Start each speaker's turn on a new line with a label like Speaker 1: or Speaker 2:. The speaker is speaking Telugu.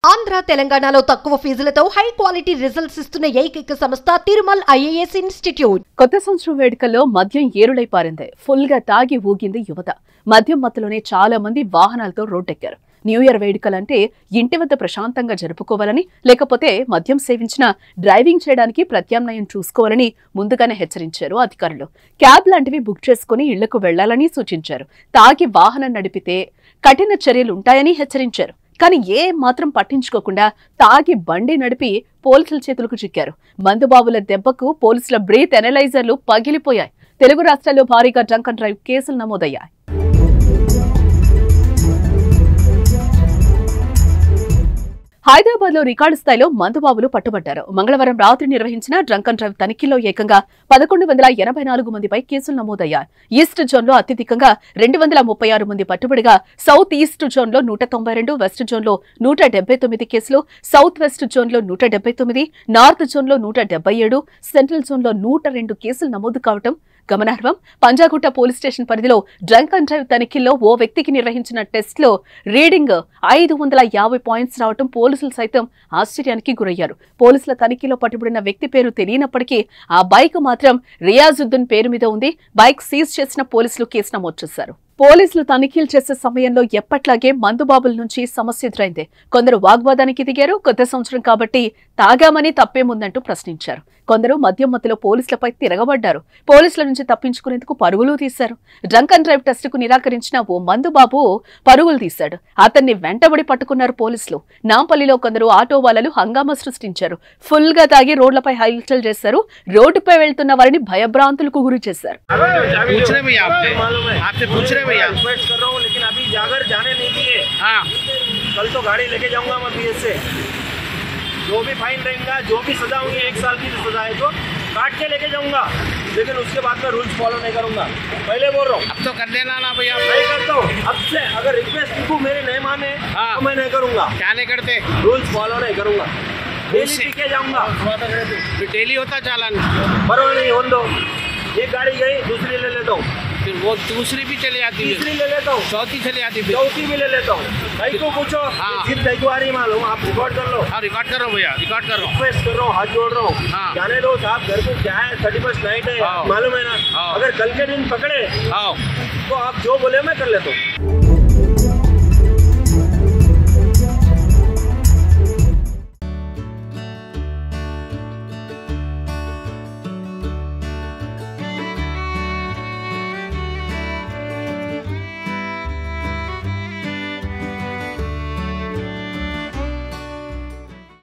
Speaker 1: ఆంధ్ర తెలంగాణలో తక్కువ ఫీజులతో హై క్వాలిటీ రిజల్ట్స్ ఇస్తున్న ఏకైక సంస్థ తిరుమల్ ఐఏఎస్ ఇన్స్టిట్యూట్.
Speaker 2: కొత్త సంవత్సరం వేడుకల్లో మద్యం ఏరులై పారింది. ఫుల్ గా తాగి ఊగింది యువత. మద్యం మత్తులోనే చాలా మంది వాహనాలతో రోడ్డెక్కారు. న్యూ ఇయర్ వేడుకలంటే ఇంటి వద్ద ప్రశాంతంగా జరుపుకోవాలని, లేకపోతే మద్యం సేవించిన డ్రైవింగ్ చేయడానికి ప్రత్యామ్నాయం చూసుకోవాలని ముందుగానే హెచ్చరించారు అధికారులు. క్యాబ్ లాంటివి బుక్ చేసుకుని ఇళ్లకు వెళ్లాలని సూచించారు. తాగి వాహనం నడిపితే కఠిన చర్యలుంటాయని హెచ్చరించారు. కానీ ఏ మాత్రం పట్టించుకోకుండా తాగి బండి నడిపి పోలీసుల చేతులకు చిక్కారు. మందుబాబుల దెబ్బకు పోలీసుల బ్రీత్ ఎనలైజర్లు పగిలిపోయాయి. తెలుగు రాష్ట్రాల్లో భారీగా డ్రంక్ అండ్ డ్రైవ్ కేసులు నమోదయ్యాయి. హైదరాబాద్ లో రికార్డు స్థాయిలో మందుబాబులు పట్టుబడ్డారు. మంగళవారం రాత్రి నిర్వహించిన డ్రంక్ అండ్ డ్రైవ్ తనిఖీల్లో ఏకంగా 1184 మందిపై కేసులు నమోదయ్యాయి. ఈస్ట్ జోన్ లో అత్యధికంగా 236 మంది పట్టుబడిగా, సౌత్ ఈస్ట్ జోన్ లో 192, వెస్ట్ జోన్ లో 179 కేసులు, సౌత్ వెస్ట్ జోన్ లో 179, నార్త్ జోన్ లో 177, సెంట్రల్ జోన్ లో 102 కేసులు నమోదు కావడం గమనార్హం. పంజాగుట్ట పోలీస్ స్టేషన్ పరిధిలో డ్రంక్ అండ్ డ్రైవ్ తనిఖీల్లో ఓ వ్యక్తికి నిర్వహించిన టెస్ట్ లో రీడింగ్ 550 పాయింట్స్ రావడం పోలీసులు సైతం ఆశ్చర్యానికి గురయ్యారు. పోలీసుల తనిఖీలో పట్టుబడిన వ్యక్తి పేరు తెలియనప్పటికీ ఆ బైక్ మాత్రం రియాజుద్దీన్ పేరు మీద ఉంది. బైక్ సీజ్ చేసిన పోలీసులు కేసు నమోదు చేశారు. పోలీసులు తనిఖీలు చేసే సమయంలో ఎప్పట్లాగే మందుబాబుల నుంచి సమస్య ఎదురైంది. కొందరు వాగ్వాదానికి దిగారు. కొత్త సంవత్సరం కాబట్టి తాగామని తప్పేముందంటూ ప్రశ్నించారు. కొందరు మద్యం మత్తులో పోలీసులపై తిరగబడ్డారు. పోలీసుల నుంచి తప్పించుకునేందుకు పరుగులు తీశారు. డ్రంక్ అండ్ డ్రైవ్ టెస్ట్ కు నిరాకరించిన ఓ మందుబాబు పరుగులు తీశాడు. అతన్ని వెంటబడి పట్టుకున్నారు పోలీసులు. నాంపల్లిలో కొందరు ఆటో వాళ్లు హంగామా సృష్టించారు. ఫుల్ గా తాగి రోడ్లపై హల్చల్ చేశారు. రోడ్డుపై వెళ్తున్న వారిని భయభ్రాంతులకు గురి చేశారు.
Speaker 3: भैया रिक्वेस्ट कर रहा हूँ, लेकिन अभी जागर जाने नहीं दिए। हाँ, कल तो गाड़ी लेके जाऊंगा मैं बीएस से। जो भी फाइन रहेगा, जो भी सजा होगी, 1 साल की सजा है जो काट के लेके जाऊंगा, लेकिन उसके बाद में रूल्स फॉलो नहीं करूंगा। पहले बोल रहा हूँ, अब तो कर देना ना भैया। नहीं करता हूँ अब से। अगर रिक्वेस्ट लिखूँ मेरे नहीं माने तो मैं नहीं करूँगा। क्या नहीं करते? रूल्स फॉलो नहीं करूँगा। डेली पी के जाऊंगा। डेली होता चालान बराबर नहीं हो दो। एक गाड़ी गई, दूसरी ले लेता हूँ, फिर वो दूसरी भी चली आती है, तीसरी ले लेता हूँ, चौथी चली आती है, चौथी भी ले लेता हूँ। भाई को पूछो सिर्फ भाई को आ रही मालूम, आप रिकॉर्ड कर लो। हाँ रिकॉर्ड कर रहा हूँ भैया, रिकॉर्ड कर रहा हूँ। रिक्वेस्ट कर रहा हूँ, हाथ जोड़ रहा हूँ। जाने दो साहब, घर को क्या है, 31st नाइट है, मालूम है ना। अगर कल के दिन पकड़े तो आप जो बोले मैं कर लेता हूँ।